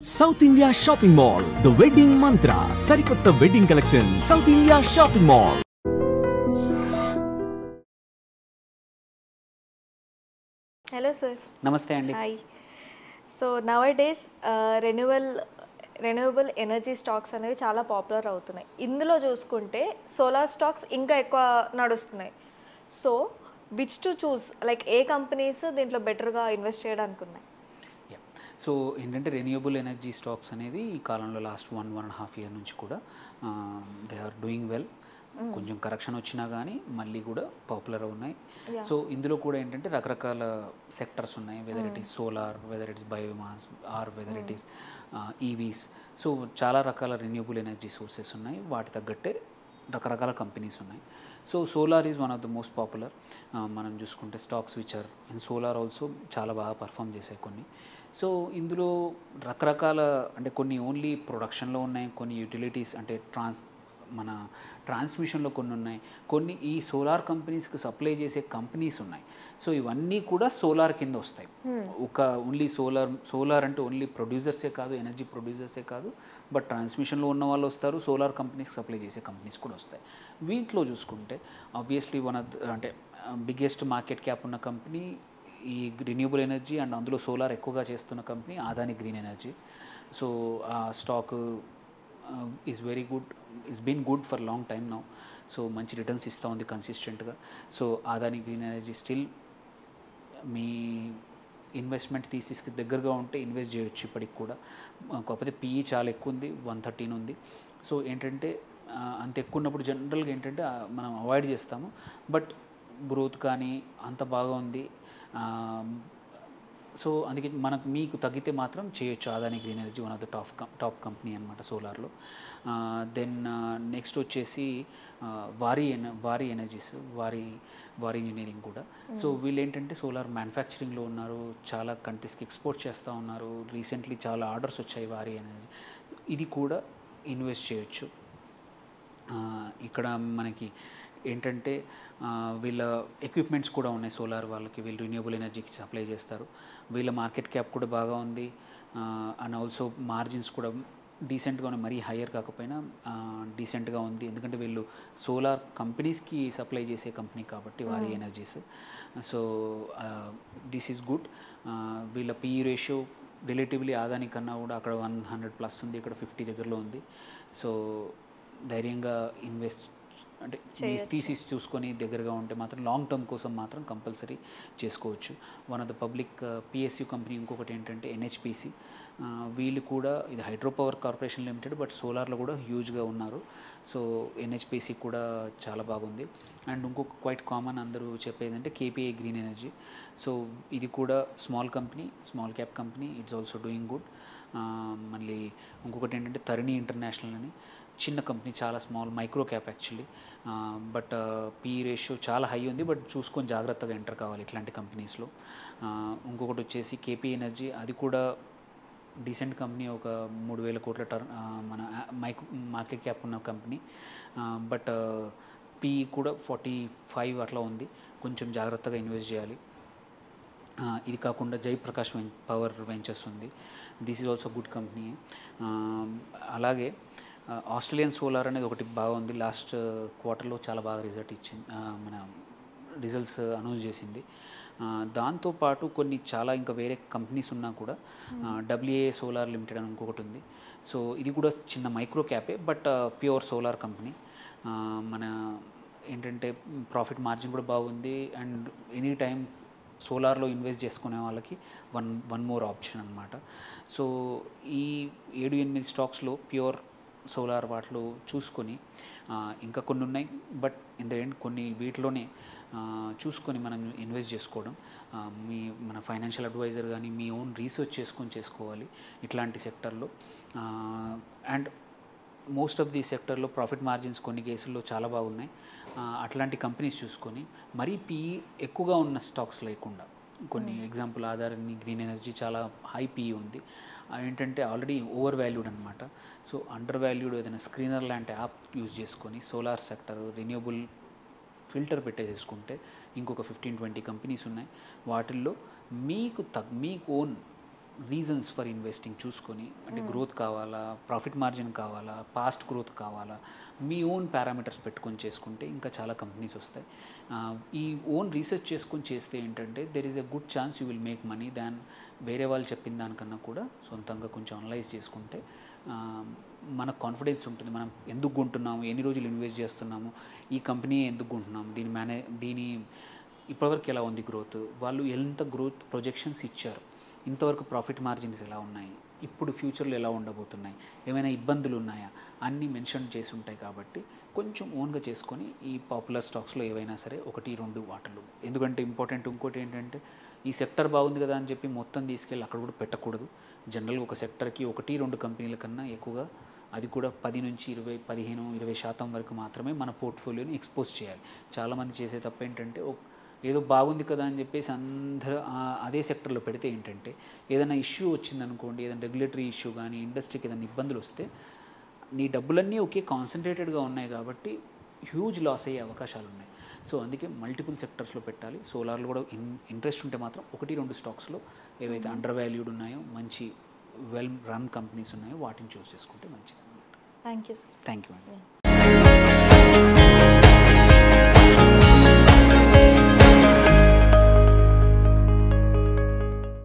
South India Shopping Mall, The Wedding Mantra, Sarikotta Wedding Collection, South India Shopping Mall. Hello sir. Namaste Andy. Hi. So nowadays renewable energy stocks అనేవి చాలా popular అవుతున్నాయి. ఇందులో చూసుకుంటే solar stocks ఇంకా ఎక్కువ నడుస్తున్నాయి. So which to choose, like A companies దీంట్లో బెటర్గా ఇన్వెస్ట్ చేయడానికి ఉన్నాయి? సో ఏంటంటే రెన్యూబుల్ ఎనర్జీ స్టాక్స్ అనేది ఈ కాలంలో లాస్ట్ 1.5 ఇయర్ నుంచి కూడా దే ఆర్ డూయింగ్ వెల్. కొంచెం కరెక్షన్ వచ్చినా కానీ మళ్ళీ కూడా పాపులర్ ఉన్నాయి. సో ఇందులో కూడా ఏంటంటే రకరకాల సెక్టర్స్ ఉన్నాయి, whether it is solar, whether it is biomass or whether it is EVs. So చాలా రకాల రెన్యూబుల్ ఎనర్జీ సోర్సెస్ ఉన్నాయి, వాటి తగ్గట్టే రకరకాల కంపెనీస్ ఉన్నాయి. So solar is one of the most popular. మనం చూసుకుంటే stocks which are in solar also చాలా బాగా పర్ఫామ్ చేసాయి కొన్ని. సో ఇందులో రకరకాల అంటే కొన్ని ఓన్లీ ప్రొడక్షన్లో ఉన్నాయి, కొన్ని యూటిలిటీస్ అంటే మన ట్రాన్స్మిషన్లో కొన్ని ఉన్నాయి, కొన్ని ఈ సోలార్ కంపెనీస్కి సప్లై చేసే కంపెనీస్ ఉన్నాయి. సో ఇవన్నీ కూడా సోలార్ కింద వస్తాయి. ఒక ఓన్లీ సోలార్ అంటే ఓన్లీ ప్రొడ్యూసర్సే కాదు, ఎనర్జీ ప్రొడ్యూసర్సే కాదు, బట్ ట్రాన్స్మిషన్లో ఉన్న వాళ్ళు వస్తారు, సోలార్ కంపెనీస్కి సప్లై చేసే కంపెనీస్ కూడా వస్తాయి. వీటిలో చూసుకుంటే ఆబ్వియస్లీ వన్ ఆఫ్ అంటే బిగ్గెస్ట్ మార్కెట్ క్యాప్ ఉన్న కంపెనీ ఈ రిన్యూబుల్ ఎనర్జీ అండ్ అందులో సోలార్ ఎక్కువగా చేస్తున్న company Adani green energy. So ఆ stock is very good, is been good for long time now. So మంచి రిటర్న్స్ ఇస్తూ ఉంది కన్సిస్టెంట్గా. So Adani green energy still మీ ఇన్వెస్ట్మెంట్ థీసిస్కి దగ్గరగా ఉంటే ఇన్వెస్ట్ చేయొచ్చు ఇప్పటికి కూడా. కాకపోతే పిఈ చాలా ఎక్కువ ఉంది, 113 ఉంది. సో ఏంటంటే అంత ఎక్కువ ఉన్నప్పుడు జనరల్గా ఏంటంటే మనం అవాయిడ్ చేస్తాము, బట్ గ్రోత్ కానీ అంత బాగా ఉంది. సో అందుకే మీకు తగ్గితే మాత్రం చేయొచ్చు. Adani green energy one of the top company అనమాట సోలార్లో. దెన్ నెక్స్ట్ వచ్చేసి వారి ఎనర్జీస్, వారి ఇంజనీరింగ్ కూడా. సో వీళ్ళు ఏంటంటే సోలార్ మ్యానుఫ్యాక్చరింగ్లో ఉన్నారు, చాలా కంట్రీస్కి ఎక్స్పోర్ట్ చేస్తూ ఉన్నారు. రీసెంట్లీ చాలా ఆర్డర్స్ వచ్చాయి వారి ఎనర్జీ, ఇది కూడా ఇన్వెస్ట్ చేయొచ్చు. ఇక్కడ మనకి ఏంటంటే వీళ్ళ ఎక్విప్మెంట్స్ కూడా ఉన్నాయి సోలార్ వాళ్ళకి, వీళ్ళు రిన్యూబుల్ ఎనర్జీకి సప్లై చేస్తారు. వీళ్ళ మార్కెట్ క్యాప్ కూడా బాగా ఉంది అండ్ ఆల్సో మార్జిన్స్ కూడా డీసెంట్గా ఉన్నాయి, మరీ హయ్యర్ కాకపోయినా డీసెంట్గా ఉంది. ఎందుకంటే వీళ్ళు సోలార్ కంపెనీస్కి సప్లై చేసే కంపెనీ కాబట్టి వారి energies. So this is good. వీళ్ళ పిఈ రేషియో రిలేటివ్లీ అదాని కన్నా కూడా అక్కడ 100+ ఉంది, ఇక్కడ 50 దగ్గరలో ఉంది. సో ధైర్యంగా ఇన్వెస్ట్ అంటే థీసిస్ చూసుకొని దగ్గరగా ఉంటే మాత్రం లాంగ్ టర్మ్ కోసం మాత్రం కంపల్సరీ చేసుకోవచ్చు. One of the public PSU company ఇంకొకటి ఏంటంటే ఎన్హెచ్పిసి. వీళ్ళు కూడా ఇది hydro power corporation limited, but సోలార్లో కూడా హ్యూజ్గా ఉన్నారు. సో ఎన్హెచ్పిసి కూడా చాలా బాగుంది. అండ్ ఇంకొక క్వైట్ కామన్ అందరూ చెప్పేది అంటే కేపీఐ గ్రీన్ ఎనర్జీ. సో ఇది కూడా small cap company, it's also doing good. మళ్ళీ ఇంకొకటి ఏంటంటే తరిణి ఇంటర్నేషనల్ అని చిన్న కంపెనీ, చాలా small micro cap actually, but PE ratio చాలా హై ఉంది, బట్ చూసుకొని జాగ్రత్తగా ఎంటర్ కావాలి ఇట్లాంటి కంపెనీస్లో. ఇంకొకటి వచ్చేసి కేపీ ఎనర్జీ, అది కూడా డీసెంట్ కంపెనీ, ఒక 3,000 కోట్ల మన మార్కెట్ క్యాప్ ఉన్న కంపెనీ, బట్ పిఈ కూడా 45 అట్లా ఉంది, కొంచెం జాగ్రత్తగా ఇన్వెస్ట్ చేయాలి. ఇది కాకుండా జయప్రకాష్ పవర్ వెంచర్స్ ఉంది, this is also good company. అలాగే ఆస్ట్రేలియన్ సోలార్ అనేది ఒకటి బాగుంది, లాస్ట్ క్వార్టర్లో చాలా బాగా రిజల్ట్స్ అనౌన్స్ చేసింది. దాంతోపాటు కొన్ని చాలా ఇంకా వేరే కంపెనీస్ ఉన్నా కూడా డబ్ల్యూఏ సోలార్ లిమిటెడ్ అని ఇంకొకటి ఉంది. సో ఇది కూడా చిన్న మైక్రో క్యాపే, బట్ ప్యూర్ సోలార్ కంపెనీ. మన ఏంటంటే ప్రాఫిట్ మార్జిన్ కూడా బాగుంది అండ్ ఎనీ టైం సోలార్లో ఇన్వెస్ట్ చేసుకునే వాళ్ళకి వన్ మోర్ ఆప్షన్ అనమాట. సో ఈ 7-8 స్టాక్స్లో ప్యూర్ సోలార్ వాటిలో చూసుకొని, ఇంకా కొన్ని ఉన్నాయి, బట్ ఇన్ ద ఎండ్ కొన్ని వీటిలోనే చూసుకొని మనం ఇన్వెస్ట్ చేసుకోవడం. మన ఫైనాన్షియల్ అడ్వైజర్ కానీ మీ ఓన్ రీసెర్చ్ చేసుకోవాలి ఇట్లాంటి సెక్టర్లో. అండ్ మోస్ట్ ఆఫ్ ది సెక్టర్లో ప్రాఫిట్ మార్జిన్స్ కొన్ని కేసుల్లో చాలా బాగున్నాయి. అట్లాంటి కంపెనీస్ చూసుకొని మరీ పిఈ ఎక్కువగా ఉన్న స్టాక్స్ లేకుండా, కొన్ని ఎగ్జాంపుల్ అదాని గ్రీన్ ఎనర్జీ చాలా హై పిఈ ఉంది, ఏంటంటే ఆల్రెడీ ఓవర్ వాల్యూడ్ అనమాట. సో అండర్ వాల్యూడ్ ఏదైనా స్క్రీనర్ లాంటి యాప్ యూజ్ చేసుకొని సోలార్ సెక్టర్ రెన్యూబుల్ ఫిల్టర్ పెట్టేసుకుంటే ఇంకొక 15-20 కంపెనీస్ ఉన్నాయి. వాటిల్లో మీకు ఓన్ రీజన్స్ ఫర్ ఇన్వెస్టింగ్ చూసుకొని, అంటే గ్రోత్ కావాలా, ప్రాఫిట్ మార్జిన్ కావాలా, పాస్ట్ గ్రోత్ కావాలా, మీ ఓన్ పారామీటర్స్ పెట్టుకొని చేసుకుంటే ఇంకా చాలా కంపెనీస్ వస్తాయి. ఈ ఓన్ రీసెర్చ్ చేసుకొని చేస్తే ఏంటంటే there is a good chance you will make money than వేరే వాళ్ళు చెప్పిన దానికన్నా కూడా సొంతంగా కొంచెం అనలైజ్ చేసుకుంటే మనకు కాన్ఫిడెన్స్ ఉంటుంది. మనం ఎందుకు కొంటున్నాము, ఎన్ని రోజులు ఇన్వెస్ట్ చేస్తున్నాము, ఈ కంపెనీ ఎందుకు కొంటున్నాము, దీని ఇప్పటివరకు ఎలా ఉంది గ్రోత్, వాళ్ళు ఎంత గ్రోత్ ప్రొజెక్షన్స్ ఇచ్చారు, ఇంతవరకు ప్రాఫిట్ మార్జిన్స్ ఎలా ఉన్నాయి, ఇప్పుడు ఫ్యూచర్లో ఎలా ఉండబోతున్నాయి, ఏమైనా ఇబ్బందులు ఉన్నాయా, అన్నీ మెన్షన్ చేసి ఉంటాయి. కాబట్టి కొంచెం ఓన్గా చేసుకొని ఈ పాపులర్ స్టాక్స్లో ఏవైనా సరే 1-2 వాటలు. ఎందుకంటే ఇంకోటి ఏంటంటే ఈ సెక్టర్ బాగుంది కదా అని చెప్పి మొత్తం తీసుకెళ్ళి అక్కడ కూడా పెట్టకూడదు. జనరల్గా ఒక సెక్టర్కి 1-2 కంపెనీల కన్నా ఎక్కువగా, అది కూడా 10 నుంచి 15-20% వరకు మాత్రమే మన పోర్ట్ఫోలియోని ఎక్స్పోజ్ చేయాలి. చాలామంది చేసే తప్పు ఏంటంటే ఏదో బాగుంది కదా అని చెప్పేసి అందరూ అదే సెక్టర్లో పెడితే ఏంటంటే ఏదైనా ఇష్యూ వచ్చిందనుకోండి, ఏదైనా రెగ్యులేటరీ ఇష్యూ కానీ ఇండస్ట్రీకి ఏదైనా ఇబ్బందులు వస్తే నీ డబ్బులన్నీ ఒకే కాన్సన్ట్రేటెడ్గా ఉన్నాయి కాబట్టి హ్యూజ్ లాస్ అయ్యే అవకాశాలు ఉన్నాయి. సో అందుకే మల్టిపుల్ సెక్టర్స్లో పెట్టాలి. సోలార్లో కూడా ఇంట్రెస్ట్ ఉంటే మాత్రం 1-2 స్టాక్స్లో ఏవైతే అండర్ వాల్యూడ్ ఉన్నాయో, మంచి వెల్ రన్ కంపెనీస్ ఉన్నాయో వాటిని చూస్ చేసుకుంటే మంచిది. Thank you sir. Thank you అండి.